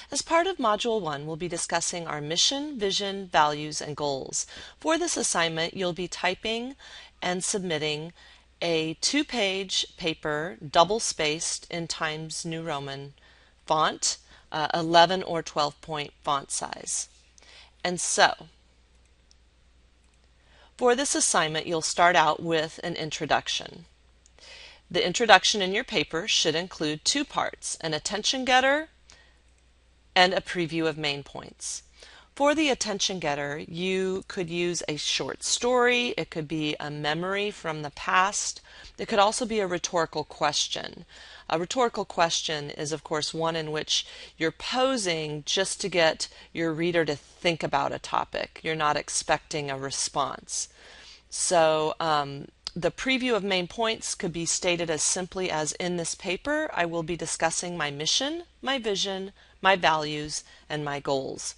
As part of Module 1, we'll be discussing our mission, vision, values, and goals. For this assignment, you'll be typing and submitting a 2-page paper, double-spaced in Times New Roman font, 11 or 12-point font size. And so, for this assignment, you'll start out with an introduction. The introduction in your paper should include 2 parts, an attention getter and a preview of main points. For the attention getter, you could use a short story, it could be a memory from the past, it could also be a rhetorical question. A rhetorical question is, of course, one in which you're posing just to get your reader to think about a topic. You're not expecting a response. So the preview of main points could be stated as simply as, in this paper, I will be discussing my mission, my vision, my values, and my goals.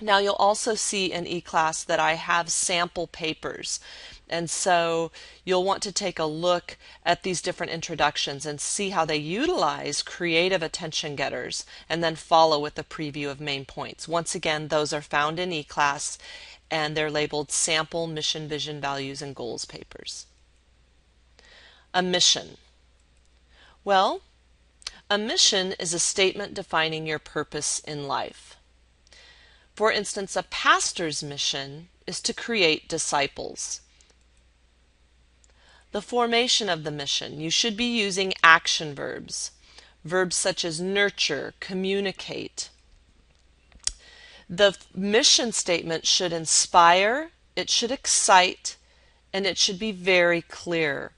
Now you'll also see in eClass that I have sample papers, and so you'll want to take a look at these different introductions and see how they utilize creative attention getters, and then follow with the preview of main points. Once again, those are found in eClass, and they're labeled Sample Mission, Vision, Values, and Goals papers. A mission. Well, a mission is a statement defining your purpose in life. For instance, a pastor's mission is to create disciples. The formation of the mission, you should be using action verbs. Verbs such as nurture, communicate. The mission statement should inspire, it should excite, and it should be very clear.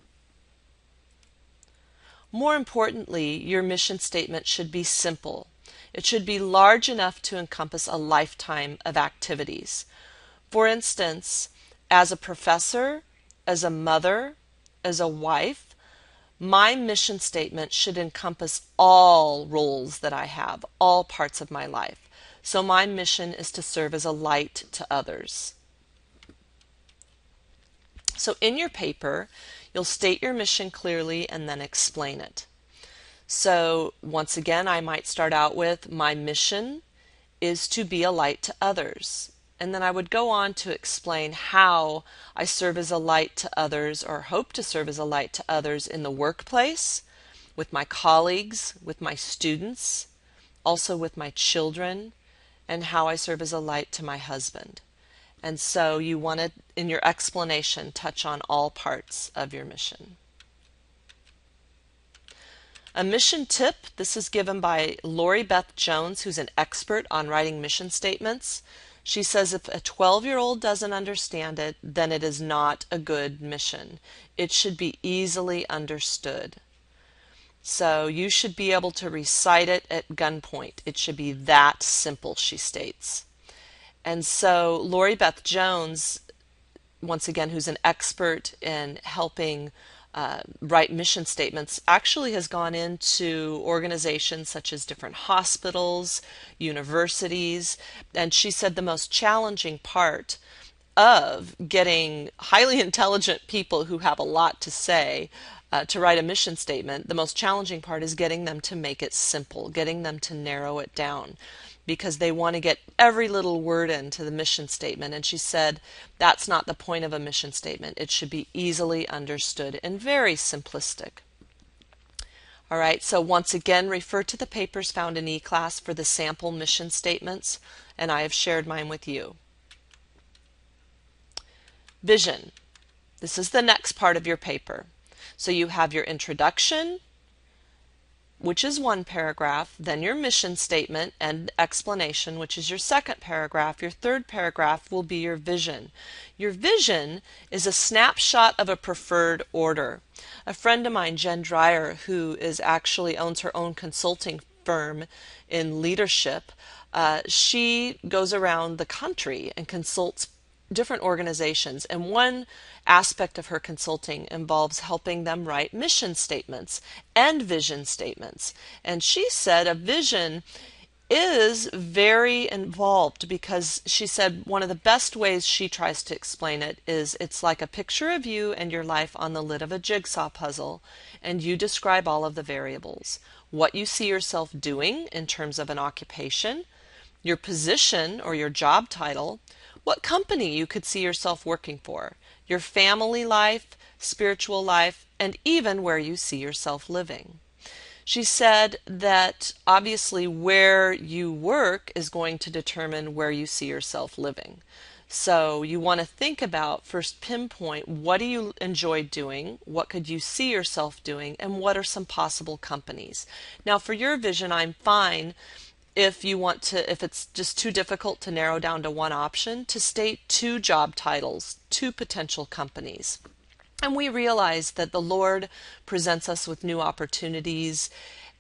More importantly, your mission statement should be simple. It should be large enough to encompass a lifetime of activities. For instance, as a professor, as a mother, as a wife, my mission statement should encompass all roles that I have, all parts of my life. So my mission is to serve as a light to others. So in your paper, you'll state your mission clearly and then explain it. So once again, I might start out with, my mission is to be a light to others. And then I would go on to explain how I serve as a light to others, or hope to serve as a light to others, in the workplace, with my colleagues, with my students, also with my children, and how I serve as a light to my husband. And so you want to, in your explanation, touch on all parts of your mission. A mission tip, this is given by Lori Beth Jones, who's an expert on writing mission statements. She says if a 12-year-old doesn't understand it, then it is not a good mission. It should be easily understood. So you should be able to recite it at gunpoint. It should be that simple, she states. And so Lori Beth Jones, once again, who's an expert in helping write mission statements, actually has gone into organizations such as different hospitals, universities, and she said the most challenging part of getting highly intelligent people who have a lot to say to write a mission statement, the most challenging part is getting them to make it simple, getting them to narrow it down, because they want to get every little word into the mission statement. And she said that's not the point of a mission statement. It should be easily understood and very simplistic. All right, so once again, refer to the papers found in eClass for the sample mission statements, and I have shared mine with you. Vision. This is the next part of your paper. So you have your introduction, which is 1 paragraph, then your mission statement and explanation, which is your 2nd paragraph. Your 3rd paragraph will be your vision. Your vision is a snapshot of a preferred order. A friend of mine, Jen Dreyer, who actually owns her own consulting firm in leadership, she goes around the country and consults different organizations, and one aspect of her consulting involves helping them write mission statements and vision statements. And she said a vision is very involved, because she said one of the best ways she tries to explain it is it's like a picture of you and your life on the lid of a jigsaw puzzle, and you describe all of the variables. what you see yourself doing in terms of an occupation, your position or your job title, what company you could see yourself working for, your family life, spiritual life, and even where you see yourself living. She said that obviously where you work is going to determine where you see yourself living. So you want to think about, first pinpoint, what do you enjoy doing, what could you see yourself doing, and what are some possible companies. Now for your vision, I'm fine if you want to, if it's just too difficult to narrow down to one option, to state 2 job titles, 2 potential companies. And we realize that the Lord presents us with new opportunities,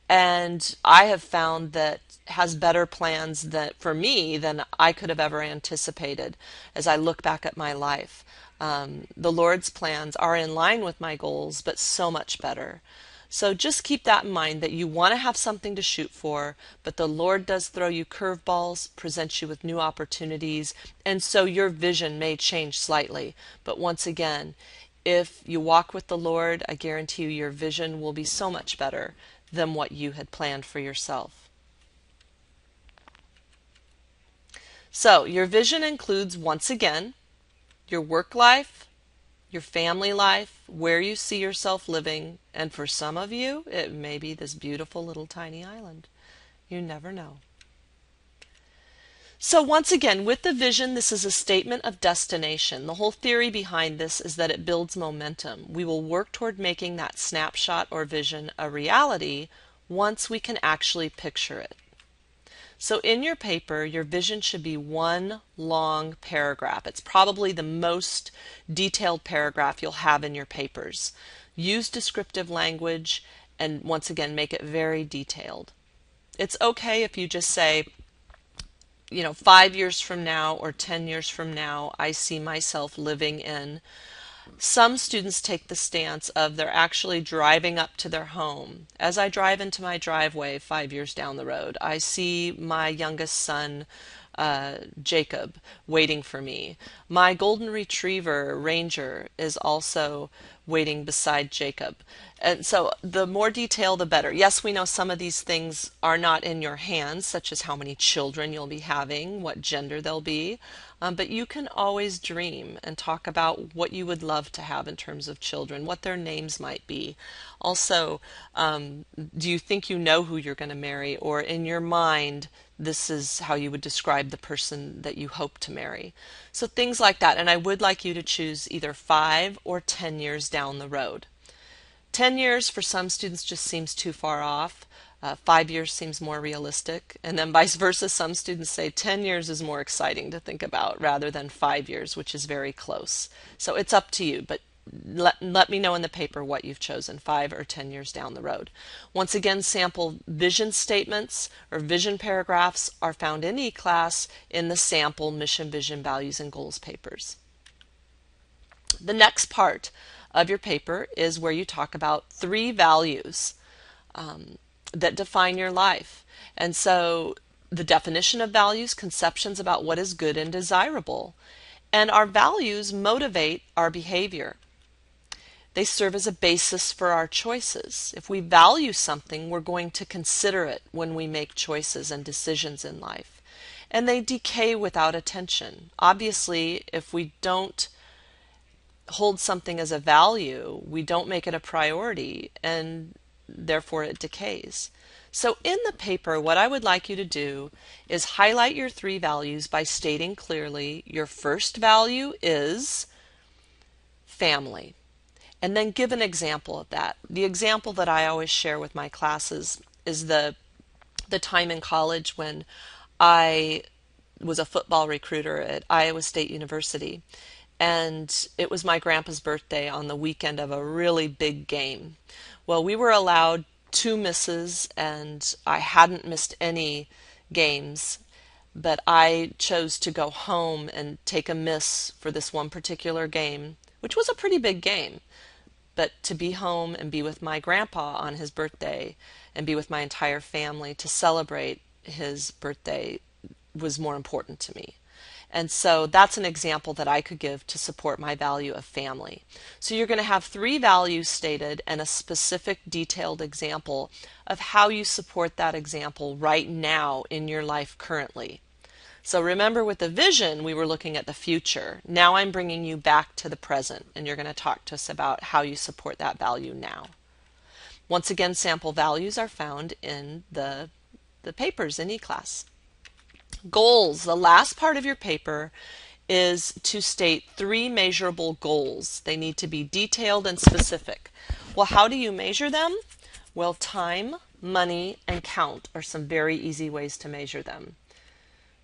and I have found that has better plans that for me than I could have ever anticipated as I look back at my life. The Lord's plans are in line with my goals, but so much better. So just keep that in mind, that you want to have something to shoot for, but the Lord does throw you curveballs, presents you with new opportunities, and so your vision may change slightly. But once again, if you walk with the Lord, I guarantee you your vision will be so much better than what you had planned for yourself. So your vision includes, once again, your work life, your family life, where you see yourself living, and for some of you, it may be this beautiful little tiny island. You never know. So once again, with the vision, this is a statement of destination. The whole theory behind this is that it builds momentum. We will work toward making that snapshot or vision a reality once we can actually picture it. So in your paper, your vision should be one long paragraph. It's probably the most detailed paragraph you'll have in your papers. Use descriptive language and once again, make it very detailed. It's okay if you just say, 5 years from now or 10 years from now, I see myself living in. Some students take the stance of they're actually driving up to their home. As I drive into my driveway 5 years down the road, I see my youngest son, Jacob, waiting for me. My golden retriever, Ranger, is also waiting beside Jacob. And so the more detail, the better. Yes, we know some of these things are not in your hands, such as how many children you'll be having, what gender they'll be. But you can always dream and talk about what you would love to have in terms of children, what their names might be. Also, do you think you know who you're going to marry, or in your mind, this is how you would describe the person that you hope to marry? So things like that. And I would like you to choose either 5 or 10 years down the road. 10 years for some students just seems too far off. 5 years seems more realistic, and then vice versa. Some students say 10 years is more exciting to think about rather than 5 years, which is very close. So it's up to you, but let me know in the paper what you've chosen, 5 or 10 years down the road. Once again, sample vision statements or vision paragraphs are found in eClass in the sample mission, vision, values, and goals papers. The next part of your paper is where you talk about 3 values that define your life. And so the definition of values, conceptions about what is good and desirable. And our values motivate our behavior. They serve as a basis for our choices. If we value something, we're going to consider it when we make choices and decisions in life. And they decay without attention. Obviously, if we don't hold something as a value, we don't make it a priority, and therefore it decays. So in the paper, what I would like you to do is highlight your 3 values by stating clearly your first value is family, and then give an example of that. The example that I always share with my classes is the time in college when I was a football recruiter at Iowa State University, and it was my grandpa's birthday on the weekend of a really big game. Well, we were allowed 2 misses, and I hadn't missed any games, but I chose to go home and take a miss for this one particular game, which was a pretty big game. But to be home and be with my grandpa on his birthday and be with my entire family to celebrate his birthday was more important to me. And so that's an example that I could give to support my value of family. So you're going to have 3 values stated and a specific detailed example of how you support that example right now in your life currently. So remember, with the vision, we were looking at the future. Now I'm bringing you back to the present, and you're going to talk to us about how you support that value now. Once again, sample values are found in the papers in eClass. Goals. The last part of your paper is to state 3 measurable goals. They need to be detailed and specific. Well, how do you measure them? Well, time, money, and count are some very easy ways to measure them.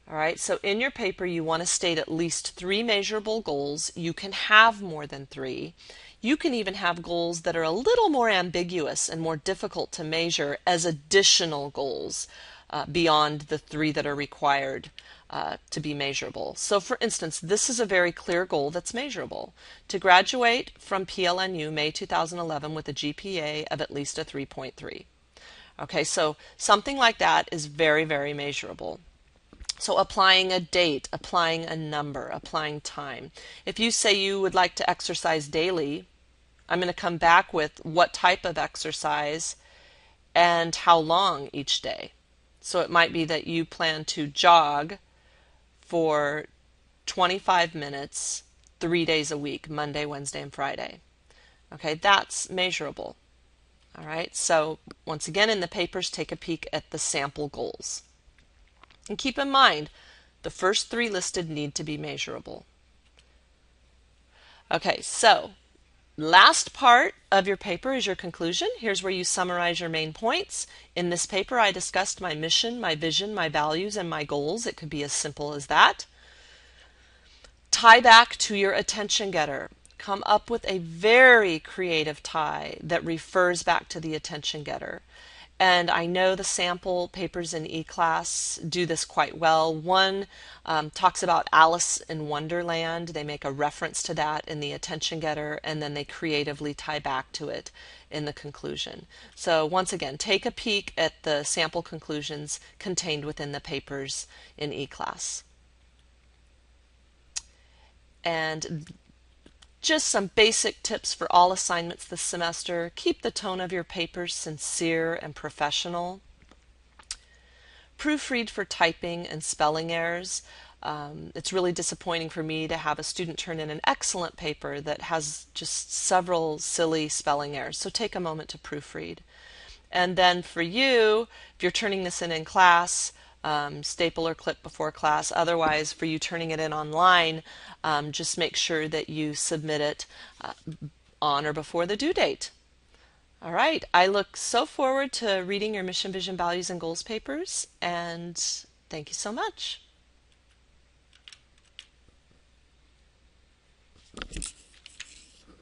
All right, so in your paper you want to state at least 3 measurable goals. You can have more than 3. You can even have goals that are a little more ambiguous and more difficult to measure as additional goals beyond the 3 that are required to be measurable. So for instance, this is a very clear goal that's measurable: to graduate from PLNU May 2011 with a GPA of at least a 3.3. Okay, so something like that is very, very measurable. So applying a date, applying a number, applying time. If you say you would like to exercise daily, I'm going to come back with what type of exercise and how long each day. So it might be that you plan to jog for 25 minutes 3 days a week, Monday, Wednesday, and Friday. Okay, that's measurable. All right, so once again in the papers, take a peek at the sample goals. And keep in mind, the first 3 listed need to be measurable. Okay, so last part of your paper is your conclusion. Here's where you summarize your main points. In this paper, I discussed my mission, my vision, my values, and my goals. It could be as simple as that. Tie back to your attention getter. Come up with a very creative tie that refers back to the attention getter. And I know the sample papers in eClass do this quite well. One talks about Alice in Wonderland. They make a reference to that in the attention getter, and then they creatively tie back to it in the conclusion. So once again, take a peek at the sample conclusions contained within the papers in eClass. And just some basic tips for all assignments this semester. Keep the tone of your papers sincere and professional. Proofread for typing and spelling errors. It's really disappointing for me to have a student turn in an excellent paper that has just several silly spelling errors. So take a moment to proofread. And then for you, if you're turning this in class, staple or clip before class. Otherwise, for you turning it in online, just make sure that you submit it on or before the due date. All right, I look so forward to reading your Mission, Vision, Values, and Goals papers, and thank you so much.